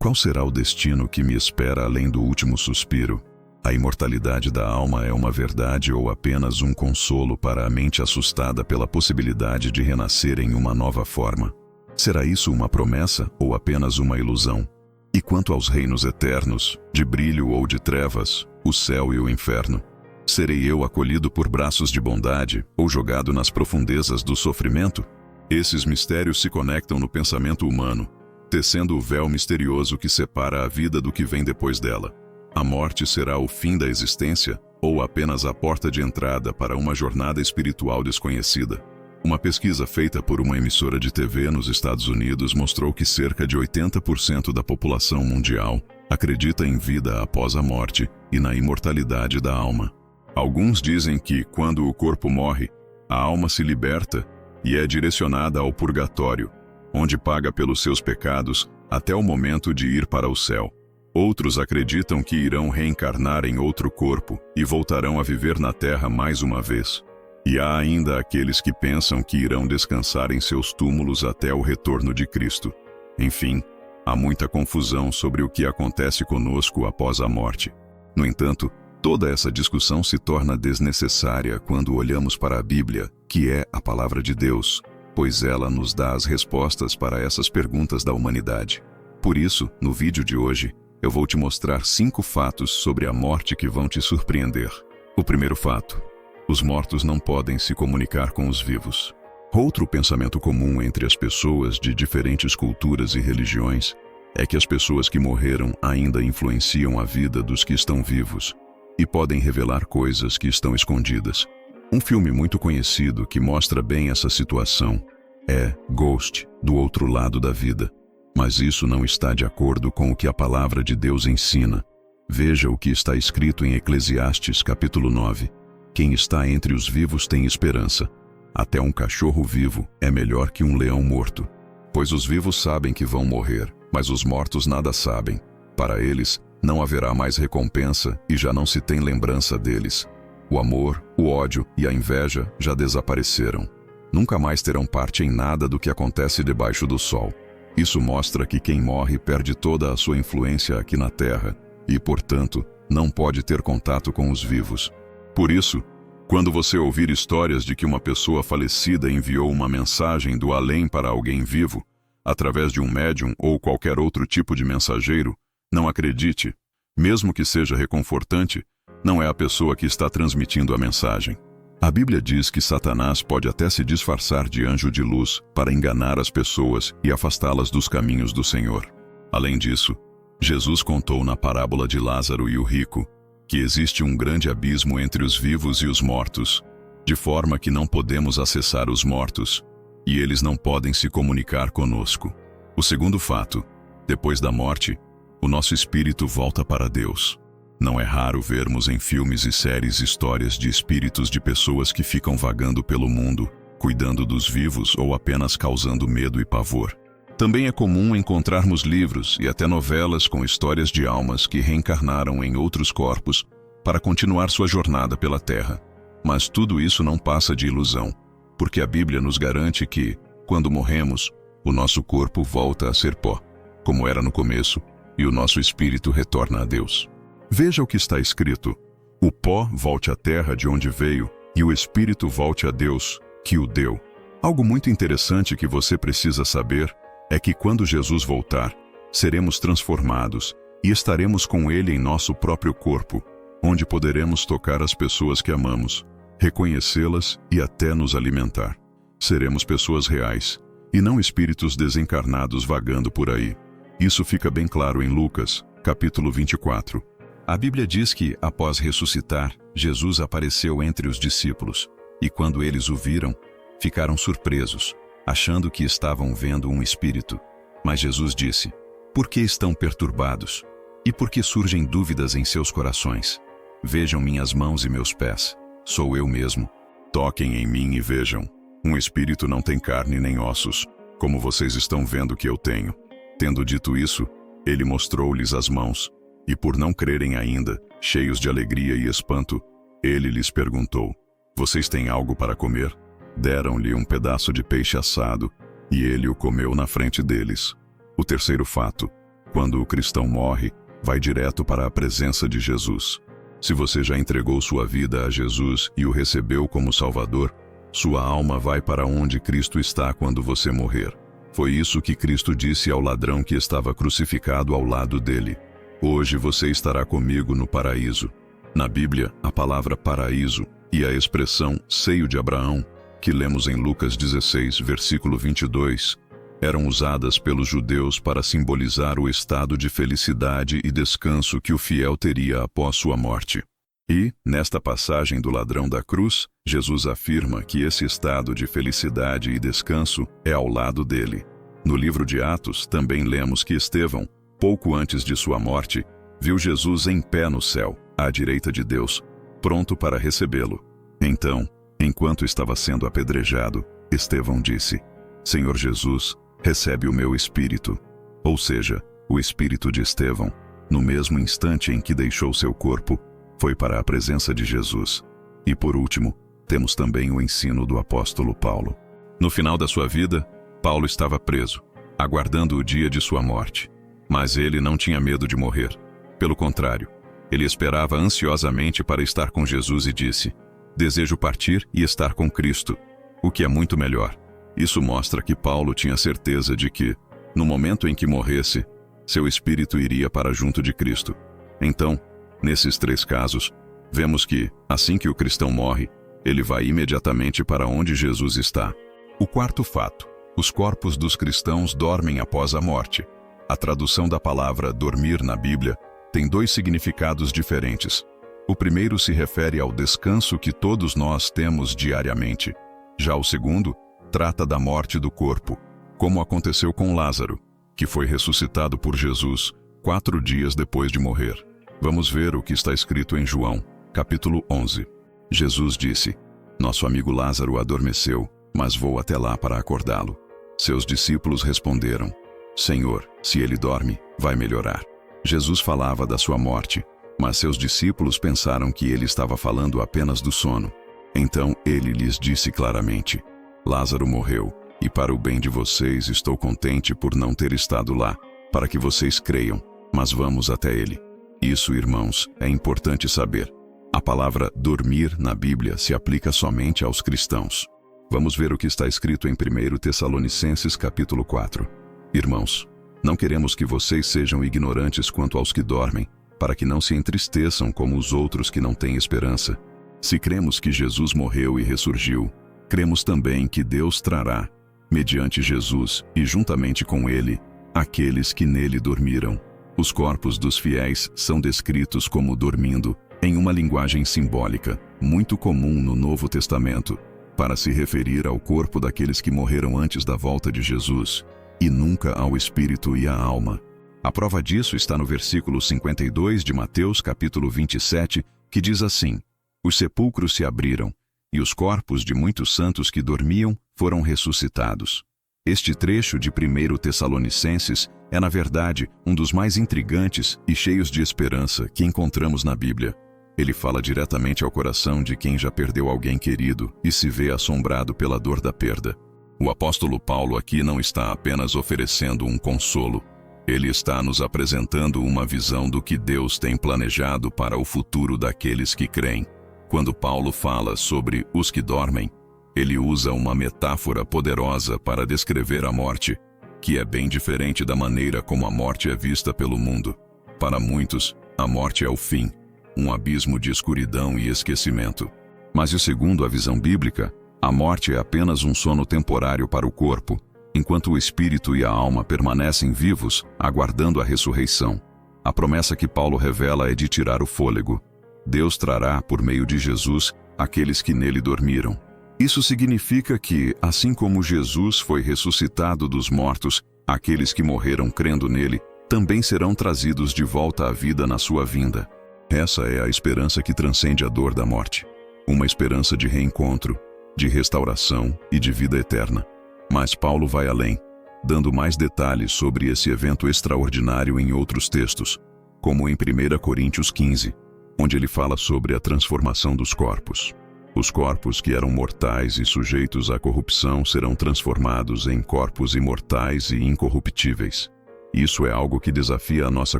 Qual será o destino que me espera além do último suspiro? A imortalidade da alma é uma verdade ou apenas um consolo para a mente assustada pela possibilidade de renascer em uma nova forma? Será isso uma promessa ou apenas uma ilusão? E quanto aos reinos eternos, de brilho ou de trevas, o céu e o inferno? Serei eu acolhido por braços de bondade ou jogado nas profundezas do sofrimento? Esses mistérios se conectam no pensamento humano, tecendo o véu misterioso que separa a vida do que vem depois dela. A morte será o fim da existência ou apenas a porta de entrada para uma jornada espiritual desconhecida? Uma pesquisa feita por uma emissora de TV nos Estados Unidos mostrou que cerca de 80% da população mundial acredita em vida após a morte e na imortalidade da alma. Alguns dizem que, quando o corpo morre, a alma se liberta e é direcionada ao purgatório, onde paga pelos seus pecados até o momento de ir para o céu. Outros acreditam que irão reencarnar em outro corpo e voltarão a viver na Terra mais uma vez. E há ainda aqueles que pensam que irão descansar em seus túmulos até o retorno de Cristo. Enfim, há muita confusão sobre o que acontece conosco após a morte. No entanto, toda essa discussão se torna desnecessária quando olhamos para a Bíblia, que é a palavra de Deus, pois ela nos dá as respostas para essas perguntas da humanidade. Por isso, no vídeo de hoje, eu vou te mostrar 5 fatos sobre a morte que vão te surpreender. O primeiro fato: os mortos não podem se comunicar com os vivos. Outro pensamento comum entre as pessoas de diferentes culturas e religiões é que as pessoas que morreram ainda influenciam a vida dos que estão vivos e podem revelar coisas que estão escondidas. Um filme muito conhecido que mostra bem essa situação é Ghost, do Outro Lado da Vida. Mas isso não está de acordo com o que a palavra de Deus ensina. Veja o que está escrito em Eclesiastes capítulo 9. Quem está entre os vivos tem esperança. Até um cachorro vivo é melhor que um leão morto. Pois os vivos sabem que vão morrer, mas os mortos nada sabem. Para eles, não haverá mais recompensa e já não se tem lembrança deles. O amor, o ódio e a inveja já desapareceram. Nunca mais terão parte em nada do que acontece debaixo do sol. Isso mostra que quem morre perde toda a sua influência aqui na Terra e, portanto, não pode ter contato com os vivos. Por isso, quando você ouvir histórias de que uma pessoa falecida enviou uma mensagem do além para alguém vivo, através de um médium ou qualquer outro tipo de mensageiro, não acredite. Mesmo que seja reconfortante, não é a pessoa que está transmitindo a mensagem. A Bíblia diz que Satanás pode até se disfarçar de anjo de luz para enganar as pessoas e afastá-las dos caminhos do Senhor. Além disso, Jesus contou na parábola de Lázaro e o rico que existe um grande abismo entre os vivos e os mortos, de forma que não podemos acessar os mortos, e eles não podem se comunicar conosco. O segundo fato: depois da morte, o nosso espírito volta para Deus. Não é raro vermos em filmes e séries histórias de espíritos de pessoas que ficam vagando pelo mundo, cuidando dos vivos ou apenas causando medo e pavor. Também é comum encontrarmos livros e até novelas com histórias de almas que reencarnaram em outros corpos para continuar sua jornada pela Terra. Mas tudo isso não passa de ilusão, porque a Bíblia nos garante que, quando morremos, o nosso corpo volta a ser pó, como era no começo, e o nosso espírito retorna a Deus. Veja o que está escrito: o pó volte à terra de onde veio, e o espírito volte a Deus, que o deu. Algo muito interessante que você precisa saber é que quando Jesus voltar, seremos transformados e estaremos com Ele em nosso próprio corpo, onde poderemos tocar as pessoas que amamos, reconhecê-las e até nos alimentar. Seremos pessoas reais, e não espíritos desencarnados vagando por aí. Isso fica bem claro em Lucas, capítulo 24. A Bíblia diz que, após ressuscitar, Jesus apareceu entre os discípulos, e quando eles o viram, ficaram surpresos, achando que estavam vendo um espírito. Mas Jesus disse: por que estão perturbados? E por que surgem dúvidas em seus corações? Vejam minhas mãos e meus pés. Sou eu mesmo. Toquem em mim e vejam. Um espírito não tem carne nem ossos, como vocês estão vendo que eu tenho. Tendo dito isso, ele mostrou-lhes as mãos. E por não crerem ainda, cheios de alegria e espanto, ele lhes perguntou: vocês têm algo para comer? Deram-lhe um pedaço de peixe assado, e ele o comeu na frente deles. O terceiro fato: Quando o cristão morre, vai direto para a presença de Jesus. Se você já entregou sua vida a Jesus e o recebeu como Salvador, sua alma vai para onde Cristo está quando você morrer. Foi isso que Cristo disse ao ladrão que estava crucificado ao lado dele. Hoje você estará comigo no paraíso. Na Bíblia, a palavra paraíso e a expressão seio de Abraão, que lemos em Lucas 16, versículo 22, eram usadas pelos judeus para simbolizar o estado de felicidade e descanso que o fiel teria após sua morte. E, nesta passagem do ladrão da cruz, Jesus afirma que esse estado de felicidade e descanso é ao lado dele. No livro de Atos, também lemos que Estevão, pouco antes de sua morte, viu Jesus em pé no céu, à direita de Deus, pronto para recebê-lo. Então, enquanto estava sendo apedrejado, Estevão disse: Senhor Jesus, recebe o meu espírito. Ou seja, o espírito de Estevão, no mesmo instante em que deixou seu corpo, foi para a presença de Jesus. E por último, temos também o ensino do apóstolo Paulo. No final da sua vida, Paulo estava preso, aguardando o dia de sua morte. Mas ele não tinha medo de morrer. Pelo contrário, ele esperava ansiosamente para estar com Jesus e disse: Desejo partir e estar com Cristo, o que é muito melhor. Isso mostra que Paulo tinha certeza de que, no momento em que morresse, seu espírito iria para junto de Cristo. Então, nesses três casos, vemos que, assim que o cristão morre, ele vai imediatamente para onde Jesus está. O quarto fato: os corpos dos cristãos dormem após a morte. A tradução da palavra dormir na Bíblia tem dois significados diferentes. O primeiro se refere ao descanso que todos nós temos diariamente. Já o segundo trata da morte do corpo, como aconteceu com Lázaro, que foi ressuscitado por Jesus 4 dias depois de morrer. Vamos ver o que está escrito em João, capítulo 11. Jesus disse: Nosso amigo Lázaro adormeceu, mas vou até lá para acordá-lo. Seus discípulos responderam: Senhor, se ele dorme, vai melhorar. Jesus falava da sua morte, mas seus discípulos pensaram que ele estava falando apenas do sono. Então ele lhes disse claramente: Lázaro morreu, e para o bem de vocês estou contente por não ter estado lá, para que vocês creiam, mas vamos até ele. Isso, irmãos, é importante saber. A palavra dormir na Bíblia se aplica somente aos cristãos. Vamos ver o que está escrito em 1 Tessalonicenses capítulo 4. Irmãos, não queremos que vocês sejam ignorantes quanto aos que dormem, para que não se entristeçam como os outros que não têm esperança. Se cremos que Jesus morreu e ressurgiu, cremos também que Deus trará, mediante Jesus e juntamente com ele, aqueles que nele dormiram. Os corpos dos fiéis são descritos como dormindo, em uma linguagem simbólica, muito comum no Novo Testamento, para se referir ao corpo daqueles que morreram antes da volta de Jesus, e nunca ao espírito e à alma. A prova disso está no versículo 52 de Mateus capítulo 27, que diz assim: Os sepulcros se abriram, e os corpos de muitos santos que dormiam foram ressuscitados. Este trecho de 1 Tessalonicenses é, na verdade, um dos mais intrigantes e cheios de esperança que encontramos na Bíblia. Ele fala diretamente ao coração de quem já perdeu alguém querido e se vê assombrado pela dor da perda. O apóstolo Paulo aqui não está apenas oferecendo um consolo. Ele está nos apresentando uma visão do que Deus tem planejado para o futuro daqueles que creem. Quando Paulo fala sobre os que dormem, ele usa uma metáfora poderosa para descrever a morte, que é bem diferente da maneira como a morte é vista pelo mundo. Para muitos, a morte é o fim, um abismo de escuridão e esquecimento. Mas, segundo a visão bíblica, a morte é apenas um sono temporário para o corpo, enquanto o espírito e a alma permanecem vivos, aguardando a ressurreição. A promessa que Paulo revela é de tirar o fôlego. Deus trará, por meio de Jesus, aqueles que nele dormiram. Isso significa que, assim como Jesus foi ressuscitado dos mortos, aqueles que morreram crendo nele também serão trazidos de volta à vida na sua vinda. Essa é a esperança que transcende a dor da morte. Uma esperança de reencontro, de restauração e de vida eterna. Mas Paulo vai além, dando mais detalhes sobre esse evento extraordinário em outros textos, como em 1 Coríntios 15, onde ele fala sobre a transformação dos corpos. Os corpos que eram mortais e sujeitos à corrupção serão transformados em corpos imortais e incorruptíveis. Isso é algo que desafia a nossa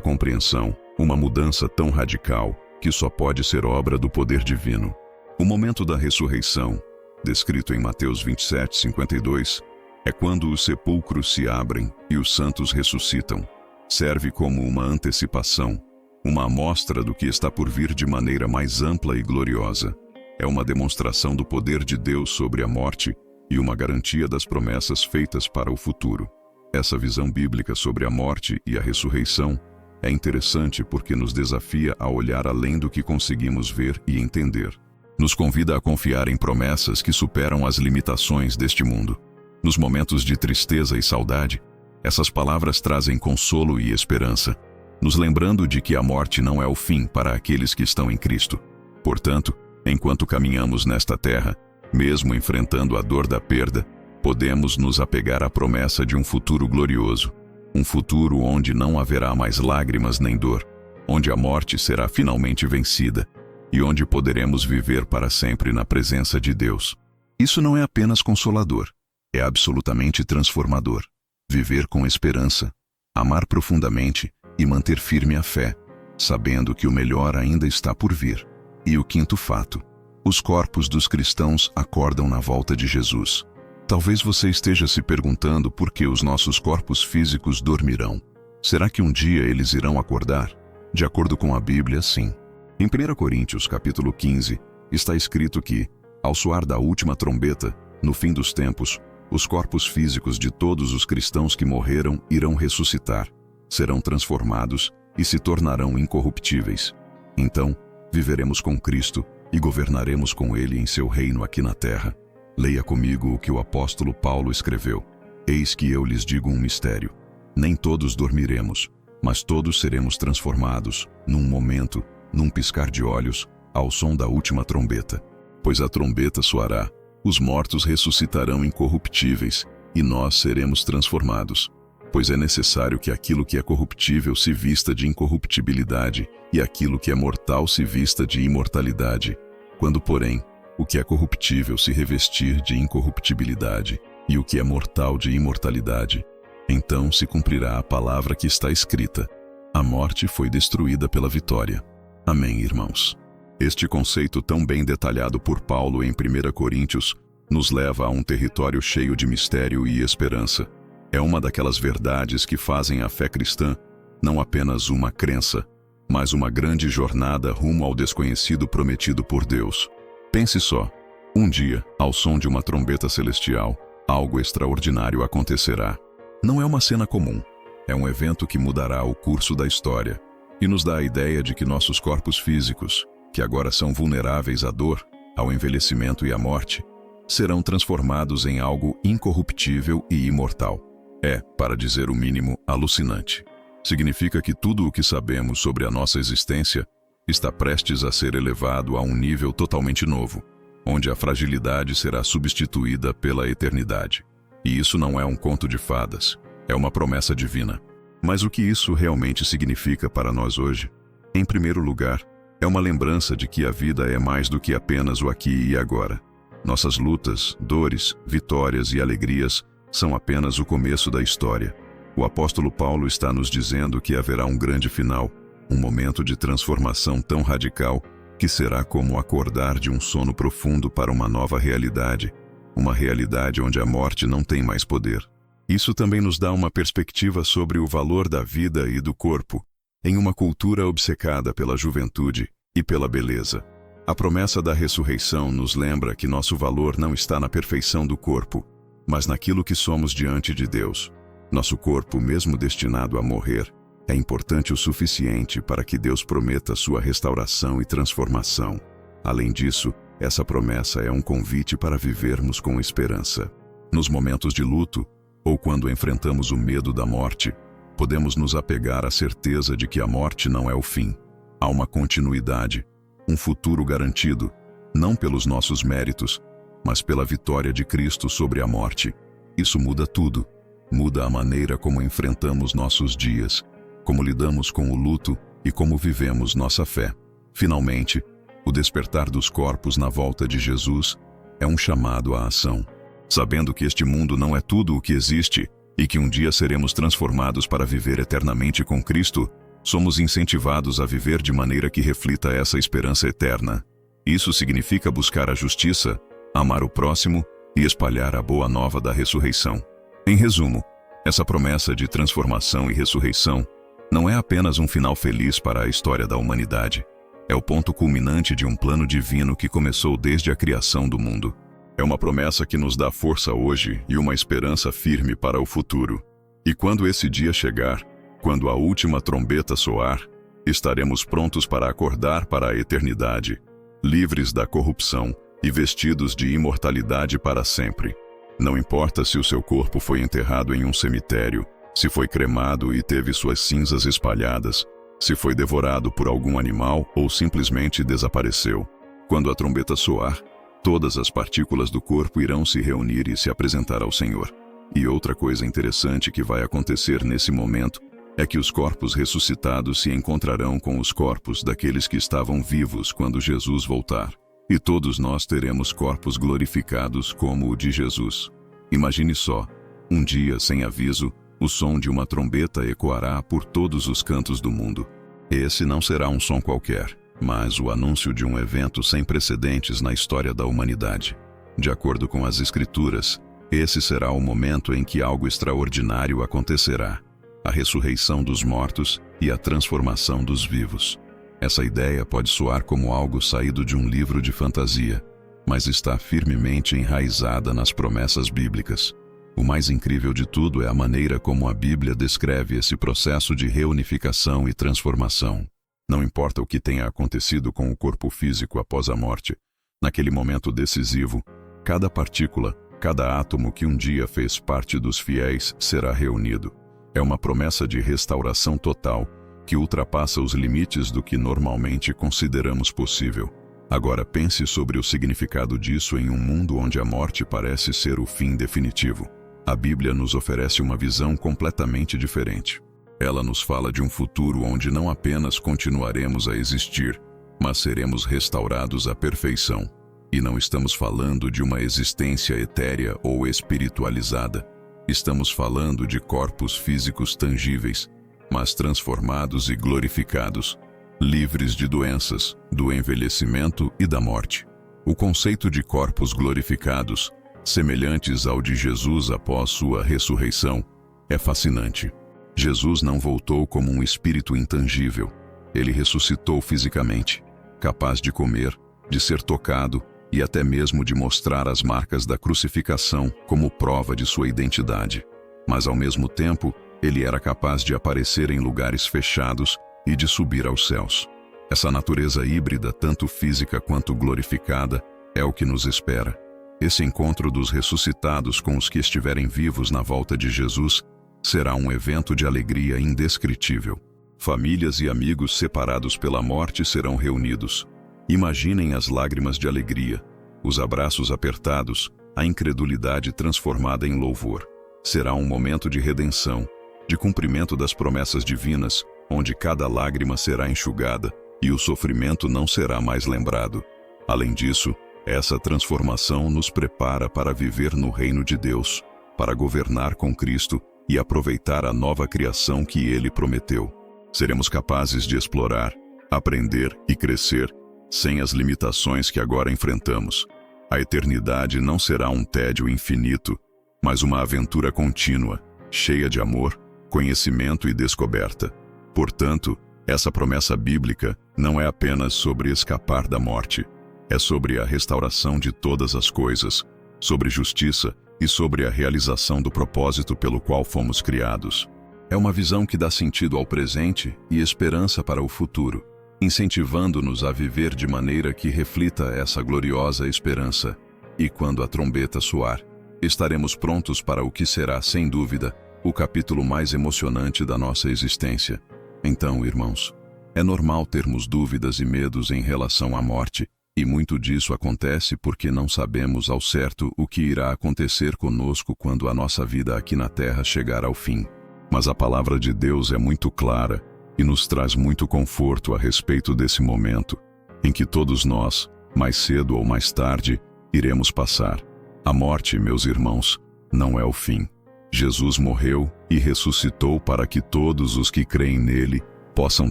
compreensão, uma mudança tão radical que só pode ser obra do poder divino. O momento da ressurreição, descrito em Mateus 27:52, é quando os sepulcros se abrem e os santos ressuscitam. Serve como uma antecipação, uma amostra do que está por vir de maneira mais ampla e gloriosa. É uma demonstração do poder de Deus sobre a morte e uma garantia das promessas feitas para o futuro. Essa visão bíblica sobre a morte e a ressurreição é interessante porque nos desafia a olhar além do que conseguimos ver e entender. Nos convida a confiar em promessas que superam as limitações deste mundo. Nos momentos de tristeza e saudade, essas palavras trazem consolo e esperança, nos lembrando de que a morte não é o fim para aqueles que estão em Cristo. Portanto, enquanto caminhamos nesta terra, mesmo enfrentando a dor da perda, podemos nos apegar à promessa de um futuro glorioso, um futuro onde não haverá mais lágrimas nem dor, onde a morte será finalmente vencida e onde poderemos viver para sempre na presença de Deus. Isso não é apenas consolador, é absolutamente transformador. Viver com esperança, amar profundamente e manter firme a fé, sabendo que o melhor ainda está por vir. E o quinto fato: os corpos dos cristãos acordam na volta de Jesus. Talvez você esteja se perguntando por que os nossos corpos físicos dormirão. Será que um dia eles irão acordar? De acordo com a Bíblia, sim. Em 1 Coríntios, capítulo 15, está escrito que, ao soar da última trombeta, no fim dos tempos, os corpos físicos de todos os cristãos que morreram irão ressuscitar, serão transformados e se tornarão incorruptíveis. Então, viveremos com Cristo e governaremos com Ele em seu reino aqui na terra. Leia comigo o que o apóstolo Paulo escreveu. Eis que eu lhes digo um mistério. Nem todos dormiremos, mas todos seremos transformados, num momento, num piscar de olhos, ao som da última trombeta. Pois a trombeta soará, os mortos ressuscitarão incorruptíveis, e nós seremos transformados. Pois é necessário que aquilo que é corruptível se vista de incorruptibilidade, e aquilo que é mortal se vista de imortalidade. Quando, porém, o que é corruptível se revestir de incorruptibilidade, e o que é mortal de imortalidade, então se cumprirá a palavra que está escrita: a morte foi destruída pela vitória. Amém, irmãos? Este conceito tão bem detalhado por Paulo em 1 Coríntios nos leva a um território cheio de mistério e esperança. É uma daquelas verdades que fazem a fé cristã não apenas uma crença, mas uma grande jornada rumo ao desconhecido prometido por Deus. Pense só, um dia, ao som de uma trombeta celestial, algo extraordinário acontecerá. Não é uma cena comum, é um evento que mudará o curso da história e nos dá a ideia de que nossos corpos físicos, que agora são vulneráveis à dor, ao envelhecimento e à morte, serão transformados em algo incorruptível e imortal. É, para dizer o mínimo, alucinante. Significa que tudo o que sabemos sobre a nossa existência está prestes a ser elevado a um nível totalmente novo, onde a fragilidade será substituída pela eternidade. E isso não é um conto de fadas, é uma promessa divina. Mas o que isso realmente significa para nós hoje? Em primeiro lugar, é uma lembrança de que a vida é mais do que apenas o aqui e agora. Nossas lutas, dores, vitórias e alegrias são apenas o começo da história. O apóstolo Paulo está nos dizendo que haverá um grande final, um momento de transformação tão radical que será como acordar de um sono profundo para uma nova realidade, uma realidade onde a morte não tem mais poder. Isso também nos dá uma perspectiva sobre o valor da vida e do corpo, em uma cultura obcecada pela juventude e pela beleza. A promessa da ressurreição nos lembra que nosso valor não está na perfeição do corpo, mas naquilo que somos diante de Deus. Nosso corpo, mesmo destinado a morrer, é importante o suficiente para que Deus prometa sua restauração e transformação. Além disso, essa promessa é um convite para vivermos com esperança. Nos momentos de luto, ou quando enfrentamos o medo da morte, podemos nos apegar à certeza de que a morte não é o fim. Há uma continuidade, um futuro garantido, não pelos nossos méritos, mas pela vitória de Cristo sobre a morte. Isso muda tudo. Muda a maneira como enfrentamos nossos dias, como lidamos com o luto e como vivemos nossa fé. Finalmente, o despertar dos corpos na volta de Jesus é um chamado à ação. Sabendo que este mundo não é tudo o que existe e que um dia seremos transformados para viver eternamente com Cristo, somos incentivados a viver de maneira que reflita essa esperança eterna. Isso significa buscar a justiça, amar o próximo e espalhar a boa nova da ressurreição. Em resumo, essa promessa de transformação e ressurreição não é apenas um final feliz para a história da humanidade. É o ponto culminante de um plano divino que começou desde a criação do mundo. É uma promessa que nos dá força hoje e uma esperança firme para o futuro. E quando esse dia chegar, quando a última trombeta soar, estaremos prontos para acordar para a eternidade, livres da corrupção e vestidos de imortalidade para sempre. Não importa se o seu corpo foi enterrado em um cemitério, se foi cremado e teve suas cinzas espalhadas, se foi devorado por algum animal ou simplesmente desapareceu. Quando a trombeta soar, todas as partículas do corpo irão se reunir e se apresentar ao Senhor. E outra coisa interessante que vai acontecer nesse momento é que os corpos ressuscitados se encontrarão com os corpos daqueles que estavam vivos quando Jesus voltar. E todos nós teremos corpos glorificados como o de Jesus. Imagine só, um dia sem aviso, o som de uma trombeta ecoará por todos os cantos do mundo. Esse não será um som qualquer, mas o anúncio de um evento sem precedentes na história da humanidade. De acordo com as Escrituras, esse será o momento em que algo extraordinário acontecerá: a ressurreição dos mortos e a transformação dos vivos. Essa ideia pode soar como algo saído de um livro de fantasia, mas está firmemente enraizada nas promessas bíblicas. O mais incrível de tudo é a maneira como a Bíblia descreve esse processo de reunificação e transformação. Não importa o que tenha acontecido com o corpo físico após a morte, naquele momento decisivo, cada partícula, cada átomo que um dia fez parte dos fiéis será reunido. É uma promessa de restauração total que ultrapassa os limites do que normalmente consideramos possível. Agora pense sobre o significado disso em um mundo onde a morte parece ser o fim definitivo. A Bíblia nos oferece uma visão completamente diferente. Ela nos fala de um futuro onde não apenas continuaremos a existir, mas seremos restaurados à perfeição. E não estamos falando de uma existência etérea ou espiritualizada. Estamos falando de corpos físicos tangíveis, mas transformados e glorificados, livres de doenças, do envelhecimento e da morte. O conceito de corpos glorificados, semelhantes ao de Jesus após sua ressurreição, é fascinante. Jesus não voltou como um espírito intangível. Ele ressuscitou fisicamente, capaz de comer, de ser tocado e até mesmo de mostrar as marcas da crucificação como prova de sua identidade. Mas ao mesmo tempo, ele era capaz de aparecer em lugares fechados e de subir aos céus. Essa natureza híbrida, tanto física quanto glorificada, é o que nos espera. Esse encontro dos ressuscitados com os que estiverem vivos na volta de Jesus será um evento de alegria indescritível. Famílias e amigos separados pela morte serão reunidos. Imaginem as lágrimas de alegria, os abraços apertados, a incredulidade transformada em louvor. Será um momento de redenção, de cumprimento das promessas divinas, onde cada lágrima será enxugada e o sofrimento não será mais lembrado. Além disso, essa transformação nos prepara para viver no reino de Deus, para governar com Cristo e aproveitar a nova criação que Ele prometeu. Seremos capazes de explorar, aprender e crescer sem as limitações que agora enfrentamos. A eternidade não será um tédio infinito, mas uma aventura contínua, cheia de amor, conhecimento e descoberta. Portanto, essa promessa bíblica não é apenas sobre escapar da morte, é sobre a restauração de todas as coisas, sobre justiça e sobre a realização do propósito pelo qual fomos criados. É uma visão que dá sentido ao presente e esperança para o futuro, incentivando-nos a viver de maneira que reflita essa gloriosa esperança. E quando a trombeta soar, estaremos prontos para o que será, sem dúvida, o capítulo mais emocionante da nossa existência. Então, irmãos, é normal termos dúvidas e medos em relação à morte, e muito disso acontece porque não sabemos ao certo o que irá acontecer conosco quando a nossa vida aqui na Terra chegar ao fim. Mas a palavra de Deus é muito clara e nos traz muito conforto a respeito desse momento, em que todos nós, mais cedo ou mais tarde, iremos passar. A morte, meus irmãos, não é o fim. Jesus morreu e ressuscitou para que todos os que creem nele possam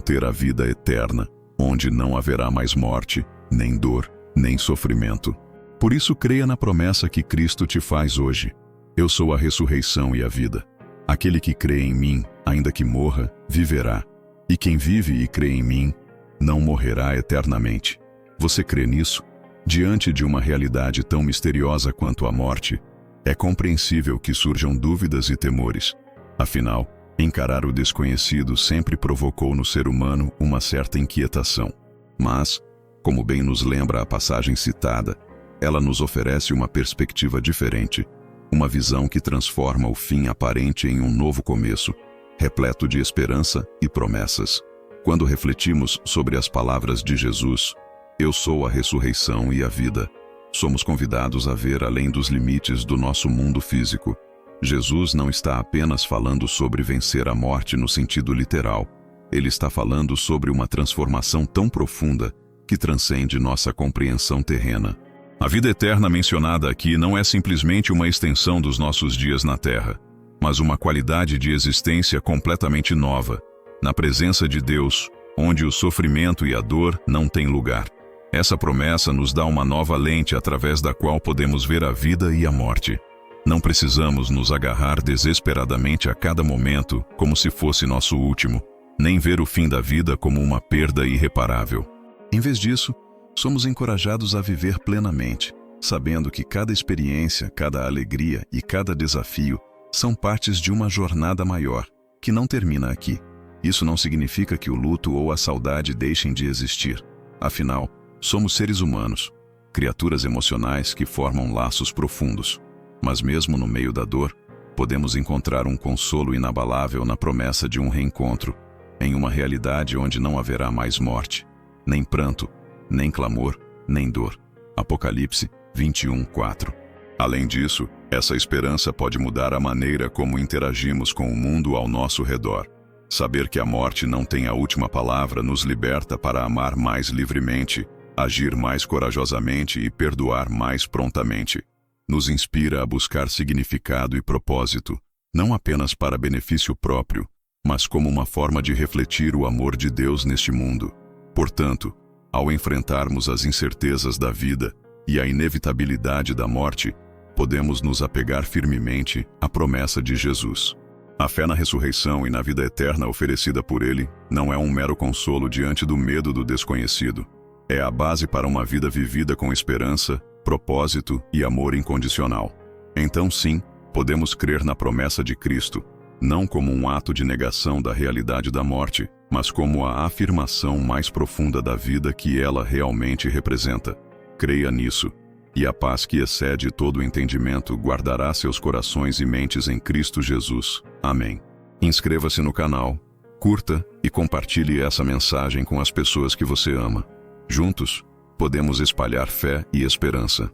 ter a vida eterna, onde não haverá mais morte, nem dor, nem sofrimento. Por isso creia na promessa que Cristo te faz hoje. Eu sou a ressurreição e a vida. Aquele que crê em mim, ainda que morra, viverá. E quem vive e crê em mim, não morrerá eternamente. Você crê nisso? Diante de uma realidade tão misteriosa quanto a morte, é compreensível que surjam dúvidas e temores. Afinal, encarar o desconhecido sempre provocou no ser humano uma certa inquietação. Mas, como bem nos lembra a passagem citada, ela nos oferece uma perspectiva diferente, uma visão que transforma o fim aparente em um novo começo, repleto de esperança e promessas. Quando refletimos sobre as palavras de Jesus, "Eu sou a ressurreição e a vida", somos convidados a ver além dos limites do nosso mundo físico. Jesus não está apenas falando sobre vencer a morte no sentido literal. Ele está falando sobre uma transformação tão profunda que transcende nossa compreensão terrena. A vida eterna mencionada aqui não é simplesmente uma extensão dos nossos dias na Terra, mas uma qualidade de existência completamente nova, na presença de Deus, onde o sofrimento e a dor não têm lugar. Essa promessa nos dá uma nova lente através da qual podemos ver a vida e a morte. Não precisamos nos agarrar desesperadamente a cada momento como se fosse nosso último, nem ver o fim da vida como uma perda irreparável. Em vez disso, somos encorajados a viver plenamente, sabendo que cada experiência, cada alegria e cada desafio são partes de uma jornada maior, que não termina aqui. Isso não significa que o luto ou a saudade deixem de existir. Afinal, somos seres humanos, criaturas emocionais que formam laços profundos. Mas mesmo no meio da dor, podemos encontrar um consolo inabalável na promessa de um reencontro, em uma realidade onde não haverá mais morte, nem pranto, nem clamor, nem dor. Apocalipse 21:4. Além disso, essa esperança pode mudar a maneira como interagimos com o mundo ao nosso redor. Saber que a morte não tem a última palavra nos liberta para amar mais livremente, agir mais corajosamente e perdoar mais prontamente. Nos inspira a buscar significado e propósito, não apenas para benefício próprio, mas como uma forma de refletir o amor de Deus neste mundo. Portanto, ao enfrentarmos as incertezas da vida e a inevitabilidade da morte, podemos nos apegar firmemente à promessa de Jesus. A fé na ressurreição e na vida eterna oferecida por Ele não é um mero consolo diante do medo do desconhecido. É a base para uma vida vivida com esperança, propósito e amor incondicional. Então sim, podemos crer na promessa de Cristo, não como um ato de negação da realidade da morte, mas como a afirmação mais profunda da vida que ela realmente representa. Creia nisso, e a paz que excede todo o entendimento guardará seus corações e mentes em Cristo Jesus. Amém. Inscreva-se no canal, curta e compartilhe essa mensagem com as pessoas que você ama. Juntos, podemos espalhar fé e esperança.